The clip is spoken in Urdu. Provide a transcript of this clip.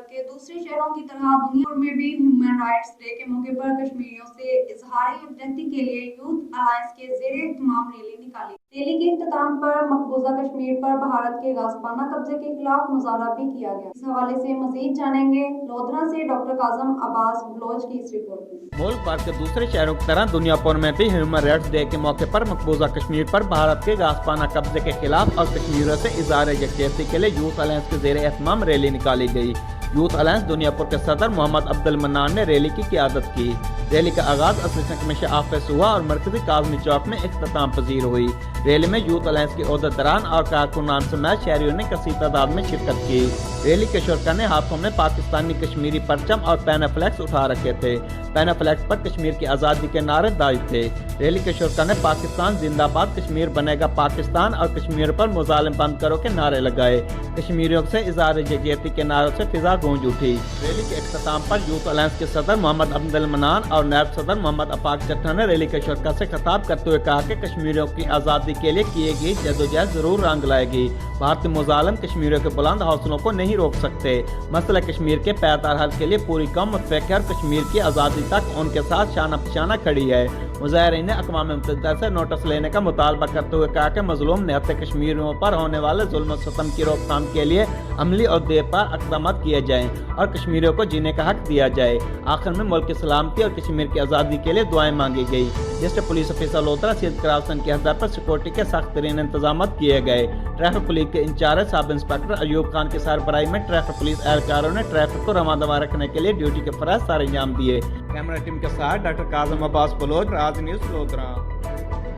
ملک کے دوسرے شہروں کی طرح دنیا میں بھی ہیومن رائٹس ڈے کے موقع پر کشمیریوں سے اظہار یکجہتی کے لیے یوتھ الائنس کے زیر اہتمام ریلی نکالی۔ ریلی کے اختتام پر مقبوضہ کشمیر پر بھارت کے غاصبانہ قبضے کے خلاف مظاہرہ بھی کیا گیا۔ اس حوالے سے مزید جانیں گے لودھرا سے ڈاکٹر کاظم عباس بلوچ کی اس رپورٹ میں۔ ملک بھر کے دوسرے شہروں کی طرح دنیا بھر میں بھی ہیومن رائٹس ڈے کے موقع پر مقبوضہ کشمیر پر بھارت کے غاصبانہ قبضے کے خلاف اور کشمیریوں سے اظہار یکجہتی کے لیے یوتھ الائنس کے زیر اہتمام ریلی نکالی گئی۔ یوتھ الائنس دنیا پور کے صدر محمد عبد المنان نے ریلی کی قیادت کی۔ ریلی کا آغاز اسسٹنٹ کمشنر آفس سے ہوا اور مرکزی کاظمی چوک میں اختتام پذیر ہوئی۔ ریلی میں یوتھ الائنس کے عہدیداران اور کارکنان سمیت شہریوں نے کثیر تعداد میں شرکت کی۔ ریلی کے شرکا نے ہاتھوں میں پاکستانی کشمیری پرچم اور پین فلیکس اٹھا رکھے تھے۔ پین فلیکس پر کشمیر کی آزادی کے نعرے درج تھے۔ ریلی کے شرکا نے پاکستان زندہ باد، کشمیر بنے گا پاکستان اور کشمیر پر مظالم بند کرو کے نعرے لگائے۔ کشمیریوں سے اظہار یکجہتی کے نعروں سے فضا گونج اٹھی۔ ریلی کے اختتام پر یوتھ الائنس کے صدر محمد عبد المنان اور نائب صدر محمد افاق چٹھا نے ریلی کے شرکا سے خطاب کرتے ہوئے کہا کہ کشمیریوں کی آزادی کے لیے کیے گئی جدوجہد ضرور رنگ لائے گی۔ بھارتی مظالم کشمیریوں کے بلند حوصلوں کو نہیں روک سکتے۔ مسئلہ کشمیر کے پائیدار حل کے لیے پوری قوم متفق ہے اور کشمیر کی آزادی تک ان کے ساتھ شانہ بشانہ کھڑی ہے۔ مظاہرین نے اقوام متحدہ سے نوٹس لینے کا مطالبہ کرتے ہوئے کہا کہ مظلوم نہتے کشمیریوں پر ہونے والے ظلم و ستم کی روک تھام کے لیے عملی اور دے پار اقدامات کیے جائیں اور کشمیریوں کو جینے کا حق دیا جائے۔ آخر میں ملک کی سلامتی اور کشمیر کی آزادی کے لیے دعائیں مانگی گئی۔ ڈسٹرکٹ پولیس آفیسر لودھرا سید کراسن کی ہدایت پر سیکورٹی کے سخت ترین انتظامات کیے گئے۔ ٹریفک پولیس کے incharge sub inspector Ayub Khan کی سربراہی میں ٹریفک پولیس اہلکاروں نے ٹریفک کو رواں دواں رکھنے کے لیے ڈیوٹی کے فرائض سر انجام دیے۔ کیمرہ ٹیم کے ساتھ ڈاکٹر کاظم عباس بلوچ، راز نیوز لودھرا۔